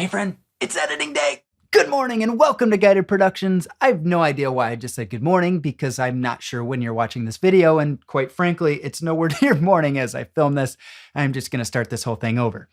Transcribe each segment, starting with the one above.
Hey friend, it's editing day. Good morning and welcome to Guided Productions. I have no idea why I just said good morning because I'm not sure when you're watching this video, and quite frankly, it's nowhere near morning as I film this. I'm just gonna start this whole thing over.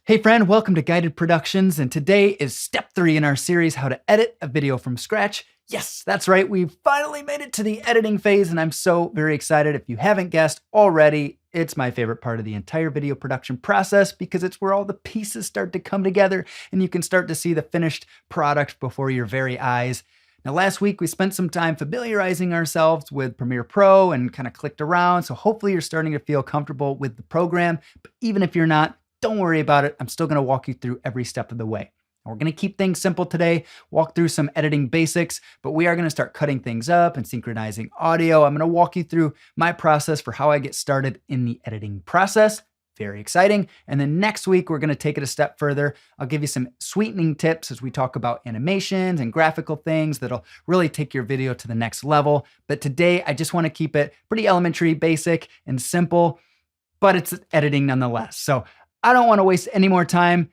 Hey friend, welcome to Guided Productions, and today is step 3 in our series, How to Edit a Video from Scratch. Yes, that's right, we've finally made it to the editing phase, and I'm so very excited. If you haven't guessed already, it's my favorite part of the entire video production process because it's where all the pieces start to come together and you can start to see the finished product before your very eyes. Now, last week we spent some time familiarizing ourselves with Premiere Pro and kind of clicked around, so hopefully you're starting to feel comfortable with the program, but even if you're not, don't worry about it. I'm still gonna walk you through every step of the way. We're gonna keep things simple today, walk through some editing basics, but we are gonna start cutting things up and synchronizing audio. I'm gonna walk you through my process for how I get started in the editing process. Very exciting. And then next week, we're gonna take it a step further. I'll give you some sweetening tips as we talk about animations and graphical things that'll really take your video to the next level. But today, I just wanna keep it pretty elementary, basic, and simple, but it's editing nonetheless. So I don't wanna waste any more time.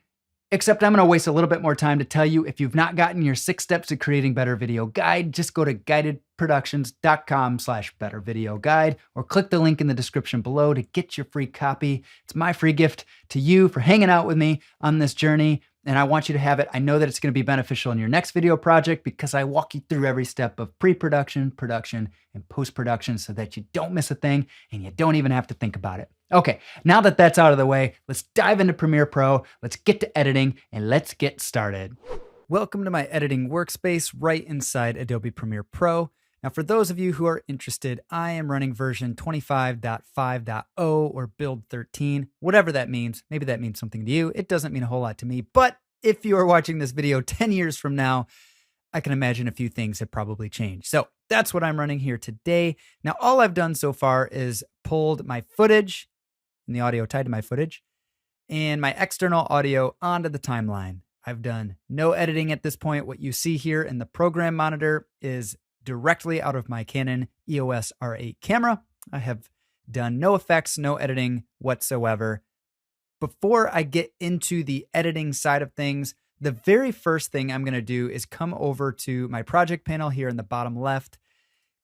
Except I'm gonna waste a little bit more time to tell you, if you've not gotten your 6 steps to creating better video guide, just go to guidedproductions.com/better video guide or click the link in the description below to get your free copy. It's my free gift to you for hanging out with me on this journey, and I want you to have it. I know that it's gonna be beneficial in your next video project because I walk you through every step of pre-production, production, and post-production so that you don't miss a thing and you don't even have to think about it. Okay, now that that's out of the way, let's dive into Premiere Pro, let's get to editing, and let's get started. Welcome to my editing workspace right inside Adobe Premiere Pro. Now, for those of you who are interested, I am running version 25.5.0 or build 13, whatever that means. Maybe that means something to you. It doesn't mean a whole lot to me, but if you are watching this video 10 years from now, I can imagine a few things have probably changed. So that's what I'm running here today. Now, all I've done so far is pulled my footage and the audio tied to my footage and my external audio onto the timeline. I've done no editing at this point. What you see here in the program monitor is directly out of my Canon EOS R8 camera. I have done no effects, no editing whatsoever. Before I get into the editing side of things, the very first thing I'm gonna do is come over to my project panel here in the bottom left,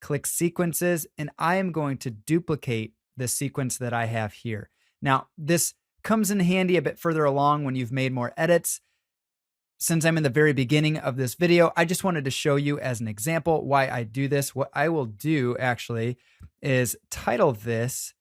click sequences, and I am going to duplicate the sequence that I have here. Now, this comes in handy a bit further along when you've made more edits. Since I'm in the very beginning of this video, I just wanted to show you as an example why I do this. What I will do actually is title this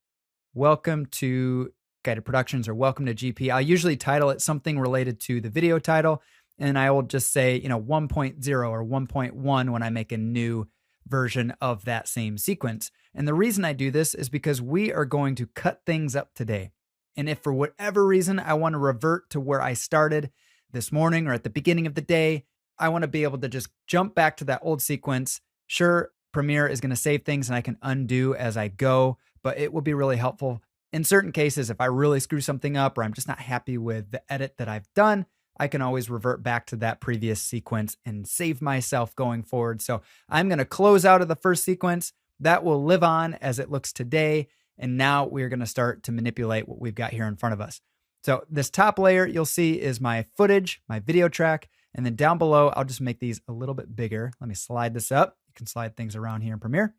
Welcome to Guided Productions or Welcome to GP. I'll usually title it something related to the video title, and I will just say, 1.0 or 1.1 when I make a new version of that same sequence. And the reason I do this is because we are going to cut things up today. And if for whatever reason I want to revert to where I started this morning or at the beginning of the day, I want to be able to just jump back to that old sequence. Sure, Premiere is going to save things and I can undo as I go, but it will be really helpful in certain cases. If I really screw something up or I'm just not happy with the edit that I've done, I can always revert back to that previous sequence and save myself going forward. So I'm going to close out of the first sequence. That will live on as it looks today. And now we're going to start to manipulate what we've got here in front of us. So this top layer you'll see is my footage, my video track. And then down below, I'll just make these a little bit bigger. Let me slide this up. You can slide things around here in Premiere,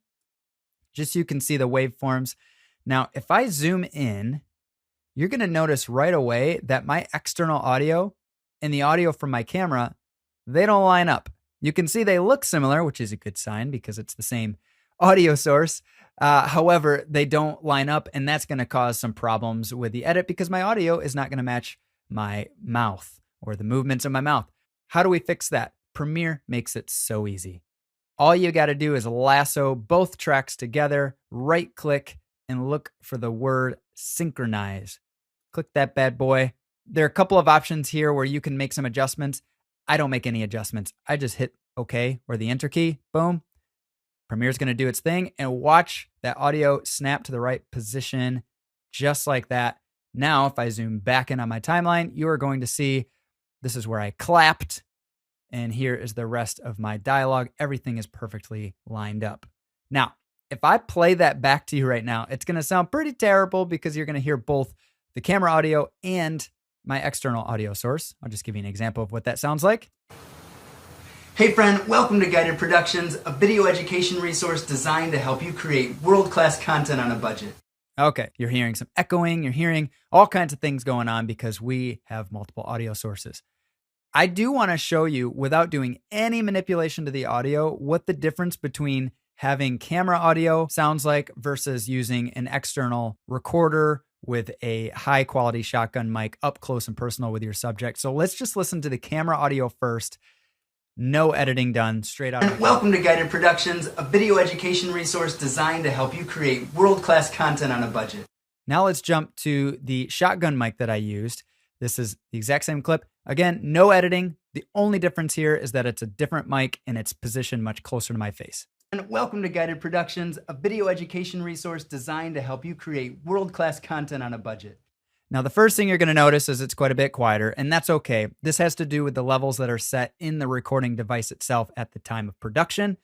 just so you can see the waveforms. Now, if I zoom in, you're going to notice right away that my external audio and the audio from my camera, they don't line up. You can see they look similar, which is a good sign because it's the same audio source. However, they don't line up, and that's going to cause some problems with the edit because my audio is not going to match my mouth or the movements of my mouth. How do we fix that? Premiere makes it so easy. All you got to do is lasso both tracks together, right click, and look for the word synchronize. Click that bad boy. There are a couple of options here where you can make some adjustments. I don't make any adjustments. I just hit OK or the enter key. Boom. Premiere's going to do its thing, and watch that audio snap to the right position just like that. Now, if I zoom back in on my timeline, you are going to see this is where I clapped, and here is the rest of my dialogue. Everything is perfectly lined up. Now, if I play that back to you right now, it's going to sound pretty terrible because you're going to hear both the camera audio and my external audio source. I'll just give you an example of what that sounds like. Hey friend, welcome to Guided Productions, a video education resource designed to help you create world-class content on a budget. Okay, you're hearing some echoing, you're hearing all kinds of things going on because we have multiple audio sources. I do want to show you, without doing any manipulation to the audio, what the difference between having camera audio sounds like versus using an external recorder with a high quality shotgun mic up close and personal with your subject. So let's just listen to the camera audio first. No editing done, straight out. And welcome to Guided Productions, a video education resource designed to help you create world-class content on a budget. Now let's jump to the shotgun mic that I used. This is the exact same clip. Again, no editing. The only difference here is that it's a different mic and it's positioned much closer to my face. And welcome to Guided Productions, a video education resource designed to help you create world-class content on a budget. Now, the first thing you're going to notice is it's quite a bit quieter, and that's okay. This has to do with the levels that are set in the recording device itself at the time of production.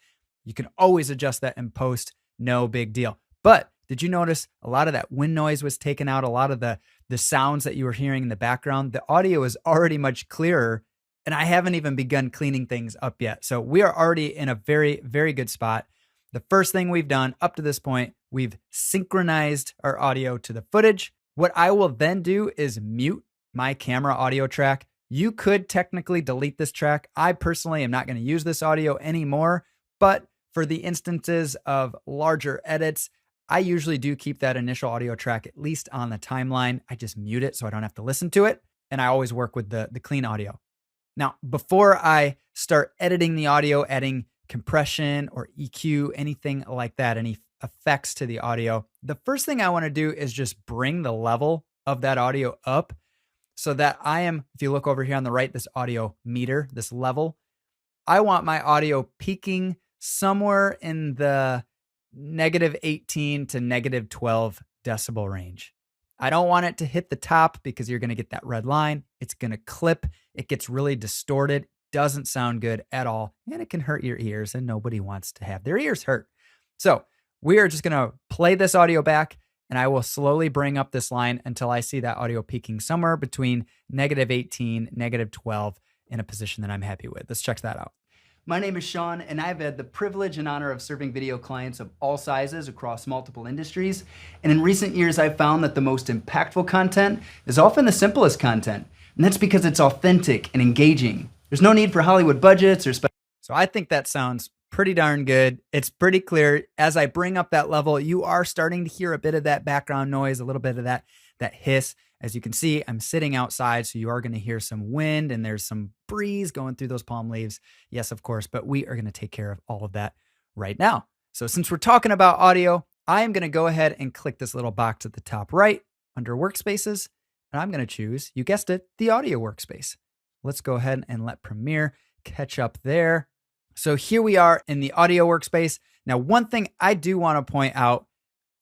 You can always adjust that in post, no big deal. But did you notice a lot of that wind noise was taken out? A lot of the sounds that you were hearing in the background, the audio is already much clearer, and I haven't even begun cleaning things up yet. So we are already in a very, very good spot. The first thing we've done up to this point, we've synchronized our audio to the footage. What I will then do is mute my camera audio track. You could technically delete this track. I personally am not going to use this audio anymore, but for the instances of larger edits, I usually do keep that initial audio track at least on the timeline. I just mute it so I don't have to listen to it, and I always work with the clean audio. Now, before I start editing the audio, adding compression or EQ, anything like that, any effects to the audio, the first thing I want to do is just bring the level of that audio up so that I am, if you look over here on the right, this audio meter, this level, I want my audio peaking somewhere in the -18 to -12 decibel range. I don't want it to hit the top because you're going to get that red line. It's going to clip. It gets really distorted. Doesn't sound good at all. And it can hurt your ears, and nobody wants to have their ears hurt. So we are just going to play this audio back, and I will slowly bring up this line until I see that audio peaking somewhere between -18, -12 in a position that I'm happy with. Let's check that out. My name is Sean, and I've had the privilege and honor of serving video clients of all sizes across multiple industries. And in recent years, I've found that the most impactful content is often the simplest content. And that's because it's authentic and engaging. There's no need for Hollywood budgets or special. So I think that sounds pretty darn good. It's pretty clear. As I bring up that level, you are starting to hear a bit of that background noise, a little bit of that hiss. As you can see, I'm sitting outside, so you are going to hear some wind and there's some breeze going through those palm leaves. Yes, of course, but we are going to take care of all of that right now. So since we're talking about audio, I am going to go ahead and click this little box at the top right under workspaces, and I'm going to choose, you guessed it, the audio workspace. Let's go ahead and let Premiere catch up there. So here we are in the audio workspace. Now, one thing I do want to point out,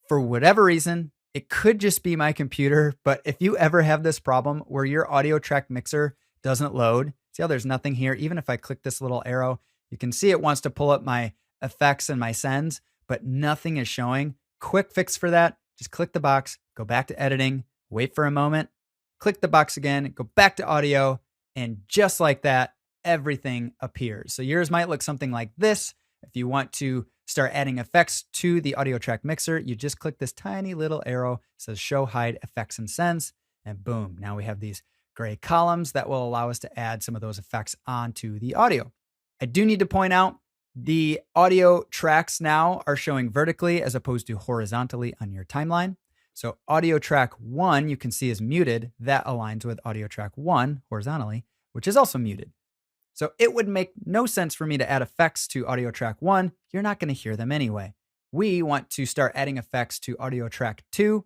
for whatever reason, it could just be my computer, but if you ever have this problem where your audio track mixer doesn't load, see how there's nothing here? Even if I click this little arrow, you can see it wants to pull up my effects and my sends, but nothing is showing. Quick fix for that, just click the box, go back to editing, wait for a moment, click the box again, go back to audio, and just like that, everything appears. So yours might look something like this. If you want to start adding effects to the audio track mixer, you just click this tiny little arrow, it says show hide effects and sends, and boom, now we have these gray columns that will allow us to add some of those effects onto the audio. I do need to point out the audio tracks now are showing vertically as opposed to horizontally on your timeline. So audio track 1, you can see is muted. That aligns with audio track 1 horizontally, which is also muted. So it would make no sense for me to add effects to audio track 1. You're not going to hear them anyway. We want to start adding effects to audio track 2.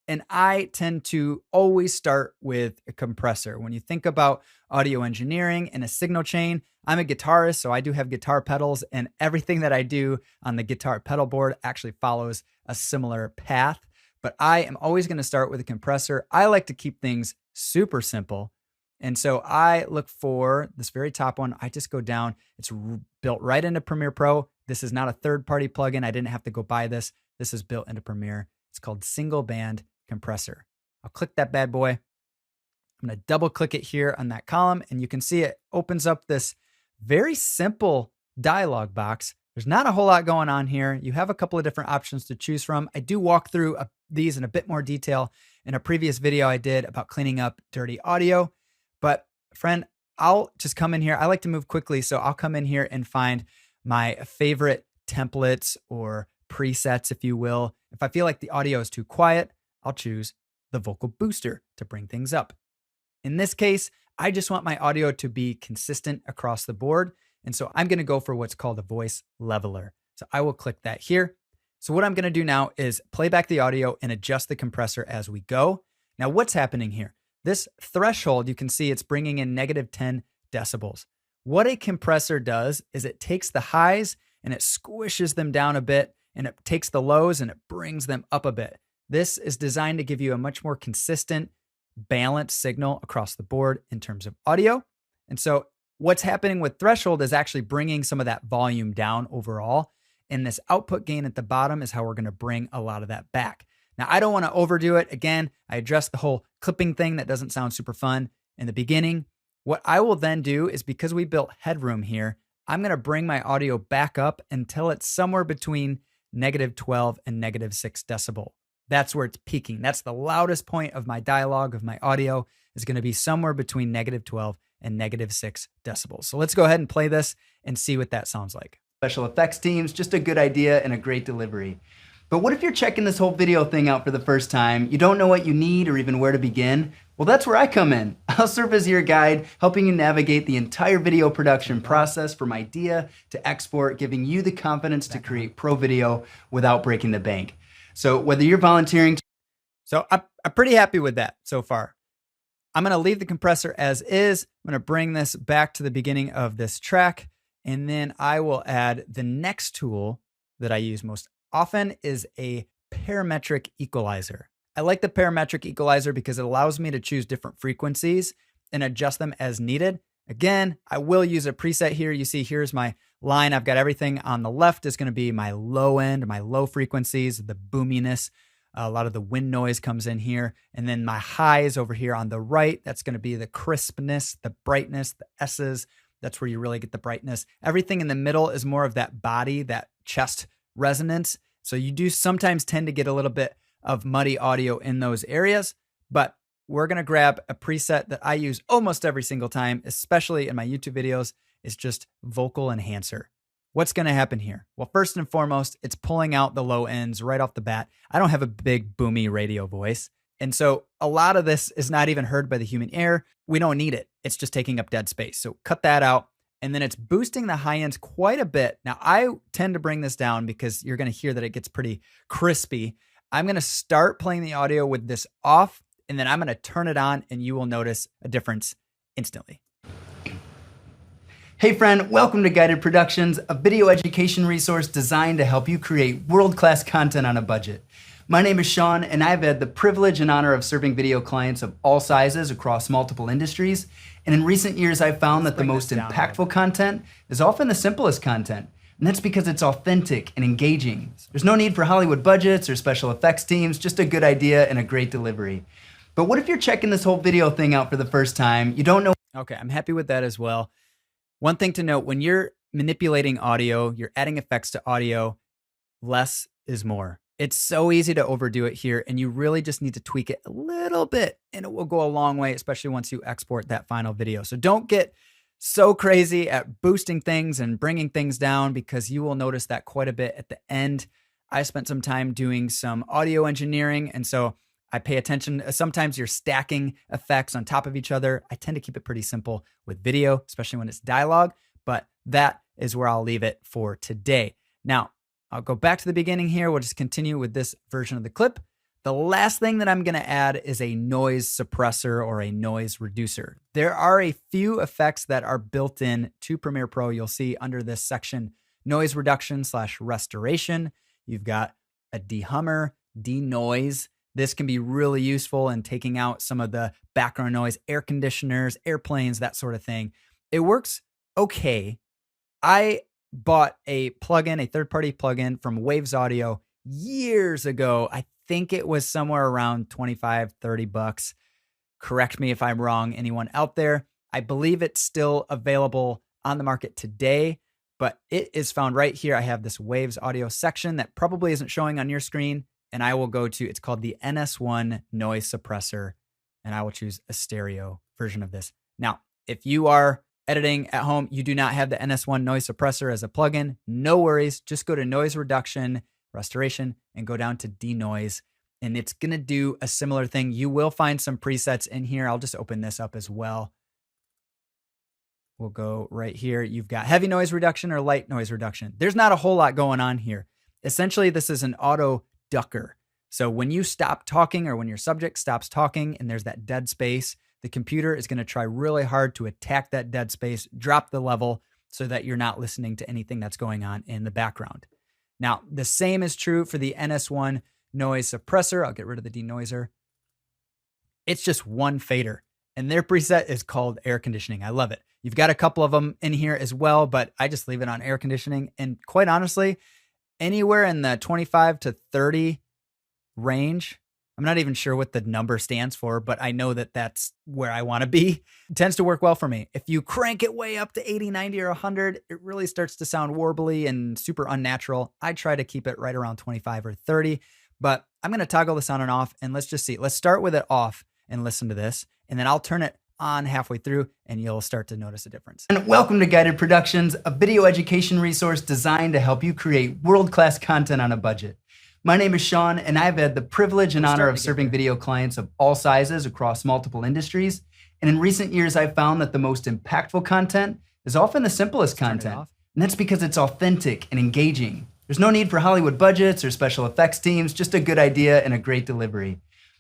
And I tend to always start with a compressor. When you think about audio engineering and a signal chain, I'm a guitarist, so I do have guitar pedals, and everything that I do on the guitar pedal board actually follows a similar path. But I am always going to start with a compressor. I like to keep things super simple. And so I look for this very top one. I just go down. It's built right into Premiere Pro. This is not a third-party plugin. I didn't have to go buy this. This is built into Premiere. It's called Single Band Compressor. I'll click that bad boy. I'm going to double click it here on that column, and you can see it opens up this very simple dialog box. There's not a whole lot going on here. You have a couple of different options to choose from. I do walk through these in a bit more detail in a previous video I did about cleaning up dirty audio. But friend, I'll just come in here. I like to move quickly, so I'll come in here and find my favorite templates or presets, if you will. If I feel like the audio is too quiet, I'll choose the vocal booster to bring things up. In this case, I just want my audio to be consistent across the board. And so I'm going to go for what's called a voice leveler. So I will click that here. So what I'm going to do now is play back the audio and adjust the compressor as we go. Now, what's happening here? This threshold, you can see it's bringing in -10 decibels. What a compressor does is it takes the highs and it squishes them down a bit, and it takes the lows and it brings them up a bit. This is designed to give you a much more consistent, balanced signal across the board in terms of audio. And so what's happening with threshold is actually bringing some of that volume down overall. And this output gain at the bottom is how we're going to bring a lot of that back. Now, I don't want to overdo it. Again, I addressed the whole clipping thing that doesn't sound super fun in the beginning. What I will then do is, because we built headroom here, I'm going to bring my audio back up until it's somewhere between -12 and -6 decibel. That's where it's peaking. That's the loudest point of my dialogue, of my audio, is going to be somewhere between -12 and -6 decibels. So let's go ahead and play this and see what that sounds like. Special effects teams, just a good idea and a great delivery. But what if you're checking this whole video thing out for the first time? You don't know what you need or even where to begin? Well, that's where I come in. I'll serve as your guide, helping you navigate the entire video production process from idea to export, giving you the confidence to create pro video without breaking the bank. So whether you're volunteering... So I'm pretty happy with that so far. I'm going to leave the compressor as is. I'm going to bring this back to the beginning of this track, and then I will add the next tool that I use most often is a parametric equalizer. I like the parametric equalizer because it allows me to choose different frequencies and adjust them as needed. Again, I will use a preset here. You see, here's my line. I've got everything on the left is going to be my low end, my low frequencies, the boominess. A lot of the wind noise comes in here. And then my highs over here on the right, that's going to be the crispness, the brightness, the S's. That's where you really get the brightness. Everything in the middle is more of that body, that chest resonance. So you do sometimes tend to get a little bit of muddy audio in those areas, but we're going to grab a preset that I use almost every single time, especially in my YouTube videos. It's just vocal enhancer. What's going to happen here? Well, first and foremost, it's pulling out the low ends right off the bat. I don't have a big boomy radio voice. And so a lot of this is not even heard by the human ear. We don't need it. It's just taking up dead space. So cut that out. And then it's boosting the high ends quite a bit. Now, I tend to bring this down because you're going to hear that it gets pretty crispy. I'm going to start playing the audio with this off, and then I'm going to turn it on, and you will notice a difference instantly. Hey friend, welcome to Guided Productions, a video education resource designed to help you create world-class content on a budget. My name is Sean, and I've had the privilege and honor of serving video clients of all sizes across multiple industries. And in recent years, I've found that the most impactful content is often the simplest content. And that's because it's authentic and engaging. There's no need for Hollywood budgets or special effects teams, just a good idea and a great delivery. But what if you're checking this whole video thing out for the first time? You don't know... Okay, I'm happy with that as well. One thing to note, when you're manipulating audio, you're adding effects to audio, less is more. It's so easy to overdo it here, and you really just need to tweak it a little bit, and it will go a long way, especially once you export that final video. So don't get so crazy at boosting things and bringing things down, because you will notice that quite a bit at the end. I spent some time doing some audio engineering, and so I pay attention. Sometimes you're stacking effects on top of each other. I tend to keep it pretty simple with video, especially when it's dialogue, but that is where I'll leave it for today. Now, I'll go back to the beginning here. We'll just continue with this version of the clip. The last thing that I'm going to add is a noise suppressor or a noise reducer. There are a few effects that are built in to Premiere Pro. You'll see under this section, noise reduction / restoration. You've got a dehummer, denoise. This can be really useful in taking out some of the background noise, air conditioners, airplanes, that sort of thing. It works okay. I bought a plugin, a third-party plugin from Waves Audio years ago. I think it was somewhere around 25, 30 bucks. Correct me if I'm wrong, anyone out there. I believe it's still available on the market today, but it is found right here. I have this Waves audio section that probably isn't showing on your screen, and I will go to, it's called the NS1 noise suppressor, and I will choose a stereo version of this. Now, if you are editing at home, you do not have the NS1 noise suppressor as a plugin, no worries. Just go to noise reduction, restoration, and go down to denoise. And it's going to do a similar thing. You will find some presets in here. I'll just open this up as well. We'll go right here. You've got heavy noise reduction or light noise reduction. There's not a whole lot going on here. Essentially, this is an auto ducker. So when you stop talking or when your subject stops talking and there's that dead space, the computer is going to try really hard to attack that dead space, drop the level so that you're not listening to anything that's going on in the background. Now, the same is true for the NS1 noise suppressor. I'll get rid of the denoiser. It's just one fader, and their preset is called air conditioning. I love it. You've got a couple of them in here as well, but I just leave it on air conditioning. And quite honestly, anywhere in the 25 to 30 range, I'm not even sure what the number stands for, but I know that that's where I want to be. It tends to work well for me. If you crank it way up to 80, 90, or 100, it really starts to sound warbly and super unnatural. I try to keep it right around 25 or 30, but I'm going to toggle this on and off, and let's just see. Let's start with it off and listen to this, and then I'll turn it on halfway through, and you'll start to notice a difference. And welcome to Guided Productions, a video education resource designed to help you create world-class content on a budget. My name is Sean, and I've had the privilege and honor of serving video clients of all sizes across multiple industries. And in recent years, I've found that the most impactful content is often the simplest content. And that's because it's authentic and engaging. There's no need for Hollywood budgets or special effects teams, just a good idea and a great delivery.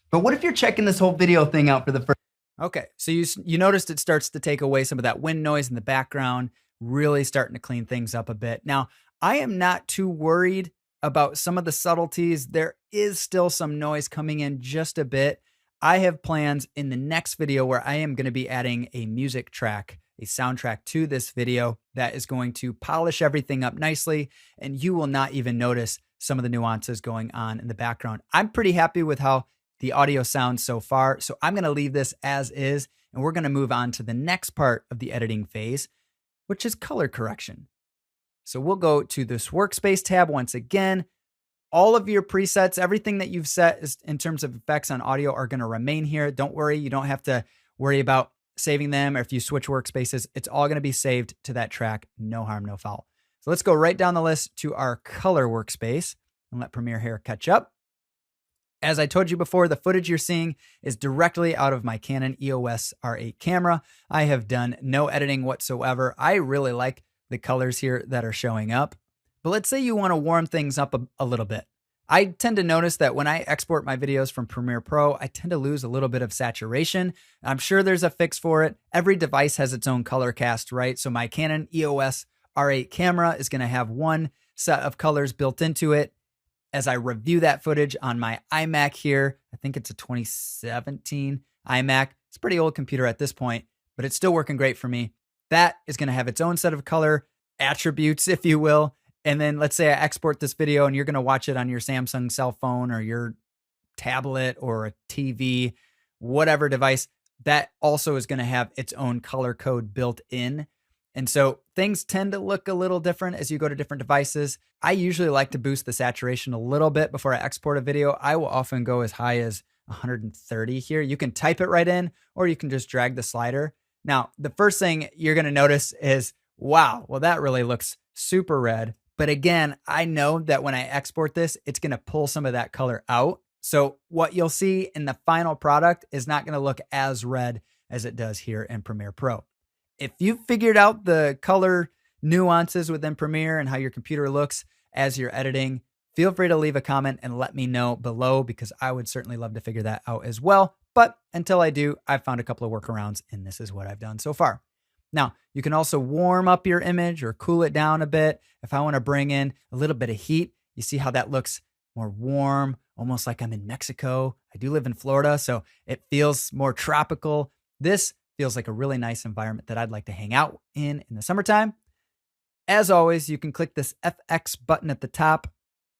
But what if you're checking this whole video thing out for the first? Okay, so you noticed it starts to take away some of that wind noise in the background, really starting to clean things up a bit. Now, I am not too worried about some of the subtleties. There is still some noise coming in just a bit. I have plans in the next video where I am going to be adding a music track, a soundtrack to this video that is going to polish everything up nicely, and you will not even notice some of the nuances going on in the background. I'm pretty happy with how the audio sounds so far, so I'm going to leave this as is, and we're going to move on to the next part of the editing phase, which is color correction. So we'll go to this workspace tab once again. All of your presets, everything that you've set is in terms of effects on audio are going to remain here. Don't worry, you don't have to worry about saving them, or if you switch workspaces, it's all going to be saved to that track. No harm, no foul. So let's go right down the list to our color workspace and let Premiere here catch up. As I told you before, the footage you're seeing is directly out of my Canon EOS R8 camera. I have done no editing whatsoever. I really like the colors here that are showing up. But let's say you want to warm things up a little bit. I tend to notice that when I export my videos from Premiere Pro, I tend to lose a little bit of saturation. I'm sure there's a fix for it. Every device has its own color cast, right? So my Canon EOS R8 camera is going to have one set of colors built into it. As I review that footage on my iMac here, I think it's a 2017 iMac. It's a pretty old computer at this point, but it's still working great for me. That is going to have its own set of color attributes, if you will. And then let's say I export this video and you're going to watch it on your Samsung cell phone or your tablet or a TV, whatever device, that also is going to have its own color code built in. And so things tend to look a little different as you go to different devices. I usually like to boost the saturation a little bit before I export a video. I will often go as high as 130 here. You can type it right in, or you can just drag the slider. Now, the first thing you're going to notice is, wow, well, that really looks super red. But again, I know that when I export this, it's going to pull some of that color out. So what you'll see in the final product is not going to look as red as it does here in Premiere Pro. If you've figured out the color nuances within Premiere and how your computer looks as you're editing, feel free to leave a comment and let me know below, because I would certainly love to figure that out as well. But until I do, I've found a couple of workarounds, and this is what I've done so far. Now, you can also warm up your image or cool it down a bit. If I want to bring in a little bit of heat, you see how that looks more warm, almost like I'm in Mexico. I do live in Florida, so it feels more tropical. This feels like a really nice environment that I'd like to hang out in the summertime. As always, you can click this FX button at the top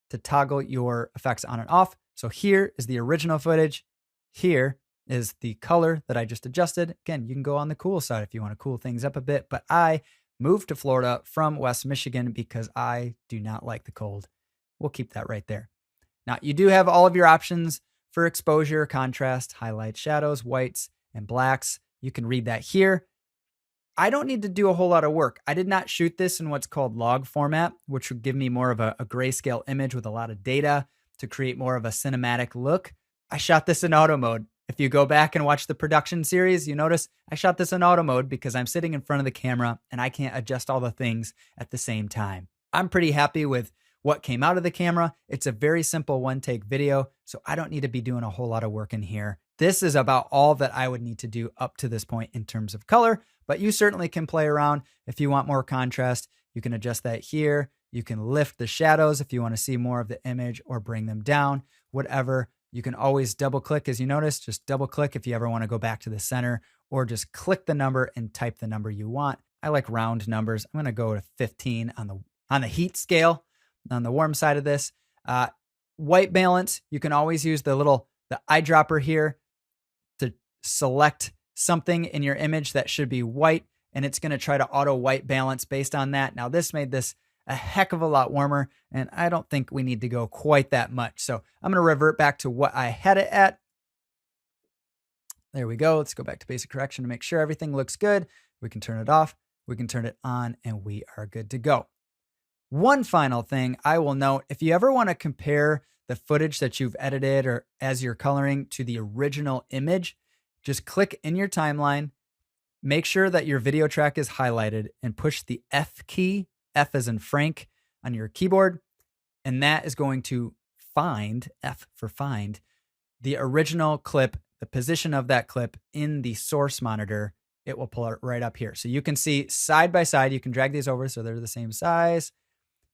to toggle your effects on and off. So here is the original footage. Here is the color that I just adjusted. Again, you can go on the cool side if you want to cool things up a bit, but I moved to Florida from West Michigan because I do not like the cold. We'll keep that right there. Now, you do have all of your options for exposure, contrast, highlights, shadows, whites, and blacks. You can read that here. I don't need to do a whole lot of work. I did not shoot this in what's called log format, which would give me more of a grayscale image with a lot of data to create more of a cinematic look. I shot this in auto mode. If you go back and watch the production series, you notice I shot this in auto mode because I'm sitting in front of the camera and I can't adjust all the things at the same time. I'm pretty happy with what came out of the camera. It's a very simple one-take video, so I don't need to be doing a whole lot of work in here. This is about all that I would need to do up to this point in terms of color, but you certainly can play around. If you want more contrast, you can adjust that here. You can lift the shadows if you want to see more of the image or bring them down, whatever. You can always double click, as you notice, just double click if you ever want to go back to the center, or just click the number and type the number you want. I like round numbers. I'm going to go to 15 on the heat scale on the warm side of this. White balance, you can always use the eyedropper here to select something in your image that should be white, and it's going to try to auto white balance based on that. Now, this made this a heck of a lot warmer, and I don't think we need to go quite that much. So I'm going to revert back to what I had it at. There we go. Let's go back to basic correction to make sure everything looks good. We can turn it off, we can turn it on, and we are good to go. One final thing I will note, if you ever want to compare the footage that you've edited or as you're coloring to the original image, just click in your timeline, make sure that your video track is highlighted, and push the F key, F as in Frank, on your keyboard. And that is going to find, F for find, the original clip, the position of that clip in the source monitor. It will pull it right up here. So you can see side by side, you can drag these over so they're the same size.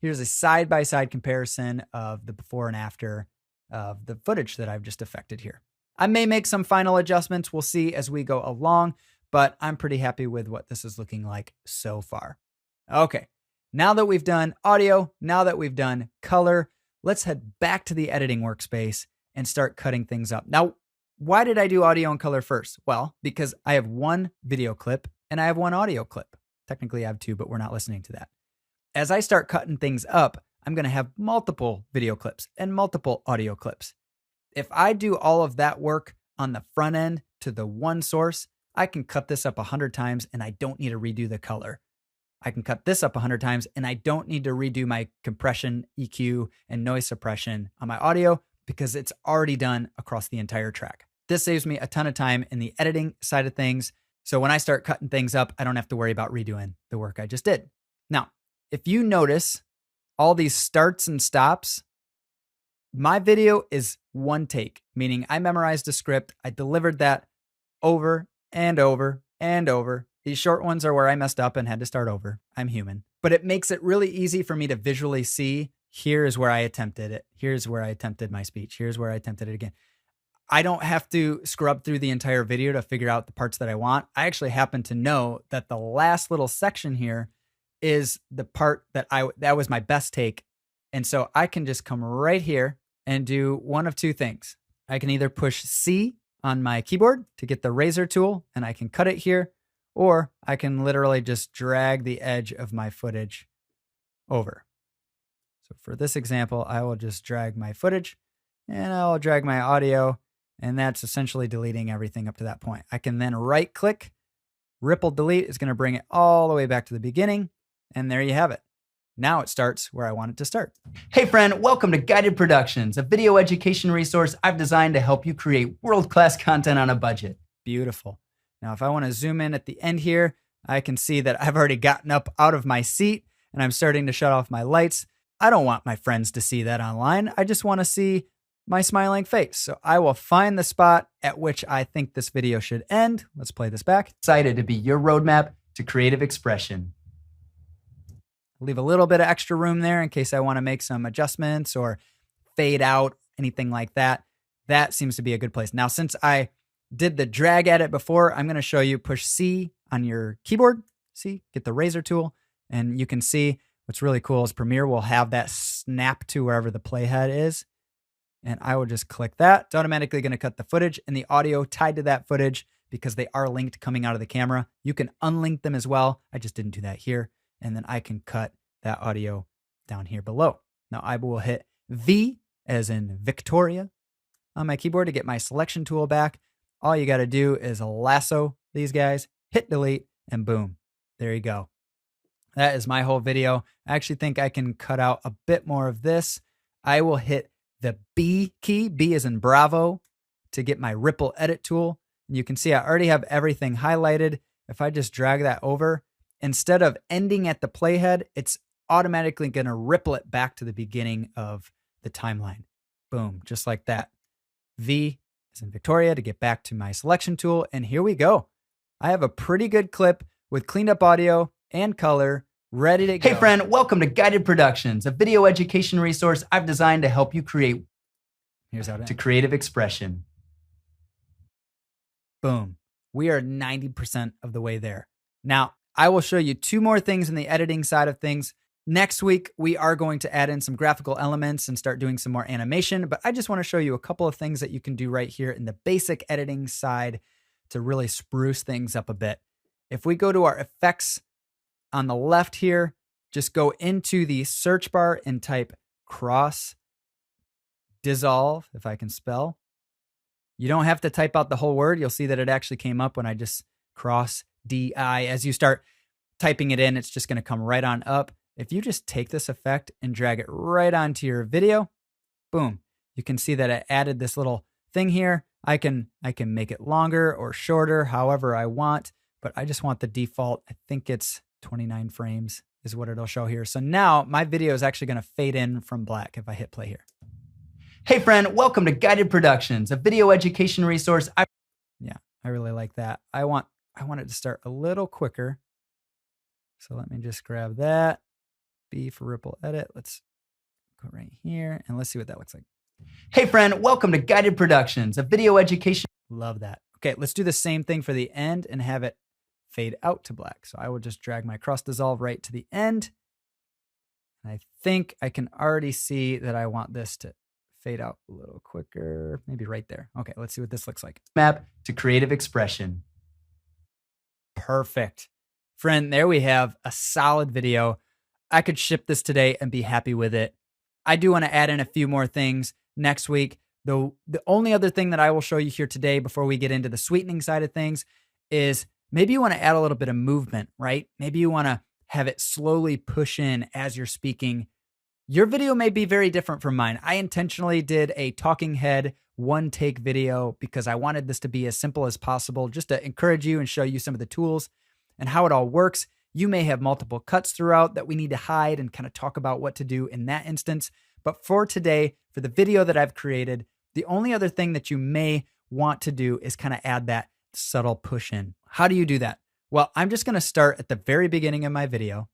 Here's a side-by-side comparison of the before and after of the footage that I've just affected here. I may make some final adjustments. We'll see as we go along, but I'm pretty happy with what this is looking like so far. Okay, now that we've done audio, now that we've done color, let's head back to the editing workspace and start cutting things up. Now, why did I do audio and color first? Well, because I have one video clip and I have one audio clip. Technically, I have two, but we're not listening to that. As I start cutting things up, I'm going to have multiple video clips and multiple audio clips. If I do all of that work on the front end to the one source, I can cut this up 100 times and I don't need to redo the color. I can cut this up 100 times and I don't need to redo my compression, EQ, and noise suppression on my audio because it's already done across the entire track. This saves me a ton of time in the editing side of things. So when I start cutting things up, I don't have to worry about redoing the work I just did. Now, if you notice all these starts and stops, my video is one take, meaning I memorized a script. I delivered that over and over and over. These short ones are where I messed up and had to start over. I'm human. But it makes it really easy for me to visually see, here's where I attempted it. Here's where I attempted my speech. Here's where I attempted it again. I don't have to scrub through the entire video to figure out the parts that I want. I actually happen to know that the last little section here is the part that was my best take. And so I can just come right here and do one of two things. I can either push C on my keyboard to get the razor tool and I can cut it here, or I can literally just drag the edge of my footage over. So for this example, I will just drag my footage and I'll drag my audio, and that's essentially deleting everything up to that point. I can then right click, ripple delete is going to bring it all the way back to the beginning. And there you have it. Now it starts where I want it to start. Hey friend, welcome to Guided Productions, a video education resource I've designed to help you create world-class content on a budget. Beautiful. Now, if I want to zoom in at the end here, I can see that I've already gotten up out of my seat and I'm starting to shut off my lights. I don't want my friends to see that online. I just want to see my smiling face. So I will find the spot at which I think this video should end. Let's play this back. Excited to be your roadmap to creative expression. Leave a little bit of extra room there in case I want to make some adjustments or fade out, anything like that. That seems to be a good place. Now, since I did the drag edit before, I'm going to show you push C on your keyboard. See, get the razor tool. And you can see what's really cool is Premiere will have that snap to wherever the playhead is. and I will just click that. It's automatically going to cut the footage and the audio tied to that footage because they are linked coming out of the camera. You can unlink them as well. I just didn't do that here. And then I can cut that audio down here below. Now I will hit V as in Victoria on my keyboard to get my selection tool back. All you got to do is lasso these guys, hit delete, and boom, there you go. That is my whole video. I actually think I can cut out a bit more of this. I will hit the B key, B as in Bravo, to get my ripple edit tool. And you can see I already have everything highlighted. If I just drag that over, instead of ending at the playhead, it's automatically going to ripple it back to the beginning of the timeline. Boom, just like that. V as in Victoria to get back to my selection tool. And here we go. I have a pretty good clip with cleaned up audio and color ready to go. Hey friend, welcome to Guided Productions, a video education resource I've designed to help you create Here's how to creative expression. Boom. We are 90% of the way there. Now, I will show you 2 more things in the editing side of things. Next week, we are going to add in some graphical elements and start doing some more animation, but I just want to show you a couple of things that you can do right here in the basic editing side to really spruce things up a bit. If we go to our effects on the left here, just go into the search bar and type cross dissolve, if I can spell. You don't have to type out the whole word. You'll see that it actually came up when I just cross DI. As you start typing it in, it's just going to come right on up. If you just take this effect and drag it right onto your video, boom, you can see that it added this little thing here. I can make it longer or shorter, however I want, but I just want the default. I think it's 29 frames is what it'll show here. So now my video is actually going to fade in from black if I hit play here. Hey friend, welcome to Guided Productions, a video education resource. Yeah, I really like that. I want it to start a little quicker. So let me just grab that. B for ripple edit. Let's go right here and let's see what that looks like. Hey friend, welcome to Guided Productions, a video education. Love that. Okay, let's do the same thing for the end and have it fade out to black. So I will just drag my cross dissolve right to the end. And I think I can already see that I want this to fade out a little quicker, maybe right there. Okay, let's see what this looks like. Map to creative expression. Perfect. Friend, there we have a solid video. I could ship this today and be happy with it. I do want to add in a few more things next week. Though the only other thing that I will show you here today before we get into the sweetening side of things is maybe you want to add a little bit of movement, right? Maybe you want to have it slowly push in as you're speaking. Your video may be very different from mine. I intentionally did a talking head one take video because I wanted this to be as simple as possible, just to encourage you and show you some of the tools and how it all works. You may have multiple cuts throughout that we need to hide and kind of talk about what to do in that instance. But for today, for the video that I've created, the only other thing that you may want to do is kind of add that subtle push in. How do you do that? Well, I'm just going to start at the very beginning of my video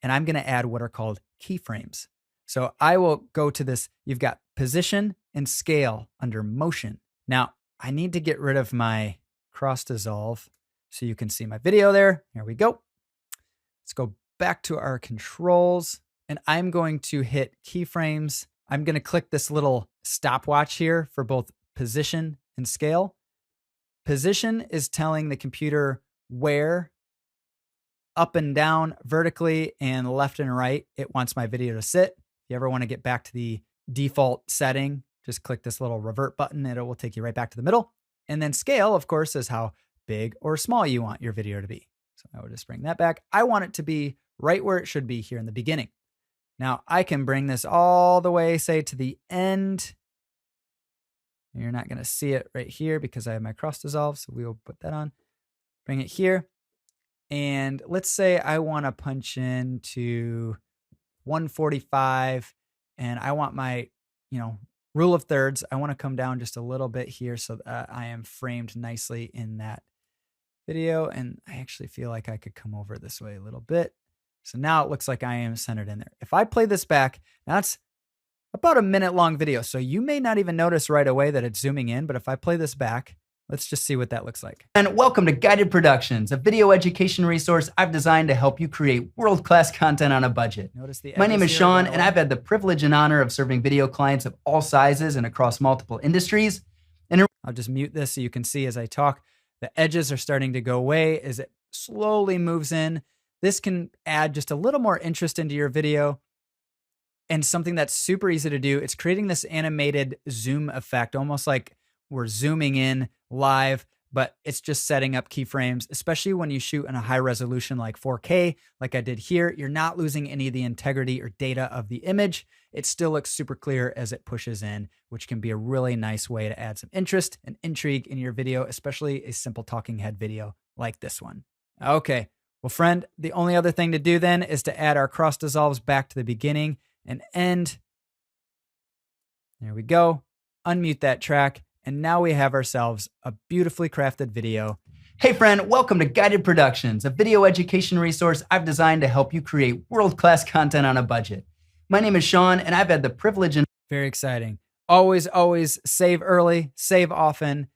and I'm going to add what are called keyframes. So I will go to this. You've got position and scale under motion. Now I need to get rid of my cross dissolve so you can see my video there. Here we go. Let's go back to our controls and I'm going to hit keyframes. I'm going to click this little stopwatch here for both position and scale. Position is telling the computer where up and down, vertically and left and right it wants my video to sit. If you ever want to get back to the default setting, just click this little revert button and it will take you right back to the middle. And then scale, of course, is how big or small you want your video to be. So I will just bring that back. I want it to be right where it should be here in the beginning. Now I can bring this all the way, say, to the end. You're not going to see it right here because I have my cross dissolve. So we will put that on, bring it here. And let's say I want to punch into 145 and I want my, rule of thirds. I want to come down just a little bit here so that I am framed nicely in that video. And I actually feel like I could come over this way a little bit. So now it looks like I am centered in there. If I play this back, now it's about a minute long video. So you may not even notice right away that it's zooming in, but if I play this back Let's just see what that looks like. And welcome to Guided Productions, a video education resource I've designed to help you create world-class content on a budget. My name is Sean, and I've had the privilege and honor of serving video clients of all sizes and across multiple industries. And I'll just mute this so you can see as I talk, the edges are starting to go away as it slowly moves in. This can add just a little more interest into your video. And something that's super easy to do, it's creating this animated zoom effect, almost like we're zooming in live, but it's just setting up keyframes, especially when you shoot in a high resolution like 4K, like I did here. You're not losing any of the integrity or data of the image. It still looks super clear as it pushes in, which can be a really nice way to add some interest and intrigue in your video, especially a simple talking head video like this one. Okay, well, friend, the only other thing to do then is to add our cross dissolves back to the beginning and end. There we go. Unmute that track. And now we have ourselves a beautifully crafted video. Hey friend, welcome to Guided Productions, a video education resource I've designed to help you create world-class content on a budget. My name is Sean, and I've had the privilege and... Very exciting. Always, always save early, save often.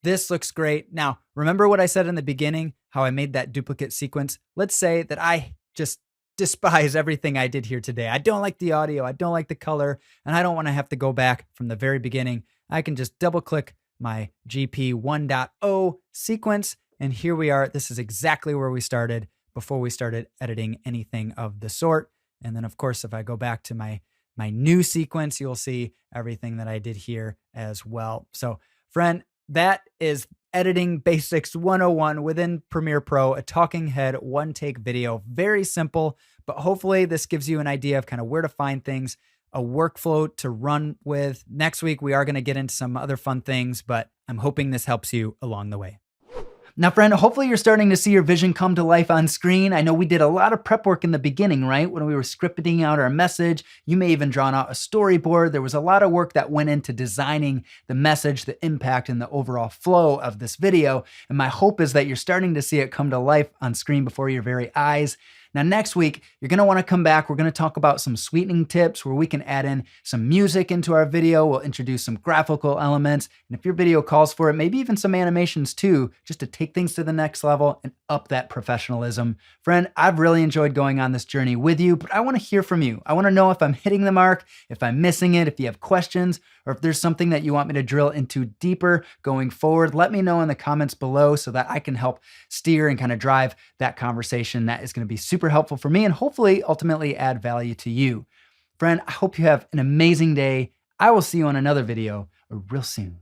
This looks great. Now, remember what I said in the beginning, how I made that duplicate sequence? Let's say that I just despise everything I did here today. I don't like the audio, I don't like the color, and I don't want to have to go back from the very beginning. I can just double click my GP 1.0 sequence, and here we are. This is exactly where we started before we started editing anything of the sort. And then of course, if I go back to my new sequence, you'll see everything that I did here as well. So friend, that is Editing Basics 101 within Premiere Pro, a talking head one take video. Very simple, but hopefully this gives you an idea of kind of where to find things, a workflow to run with. Next week, we are going to get into some other fun things, but I'm hoping this helps you along the way. Now, friend, hopefully you're starting to see your vision come to life on screen. I know we did a lot of prep work in the beginning, right? When we were scripting out our message, you may even drawn out a storyboard. There was a lot of work that went into designing the message, the impact, and the overall flow of this video. And my hope is that you're starting to see it come to life on screen before your very eyes. Now, next week, you're going to want to come back. We're going to talk about some sweetening tips where we can add in some music into our video. We'll introduce some graphical elements. And if your video calls for it, maybe even some animations too, just to take things to the next level and up that professionalism. Friend, I've really enjoyed going on this journey with you, but I want to hear from you. I want to know if I'm hitting the mark, if I'm missing it, if you have questions, or if there's something that you want me to drill into deeper going forward. Let me know in the comments below so that I can help steer and kind of drive that conversation. That is going to be super helpful for me and hopefully ultimately add value to you. Friend, I hope you have an amazing day. I will see you on another video real soon.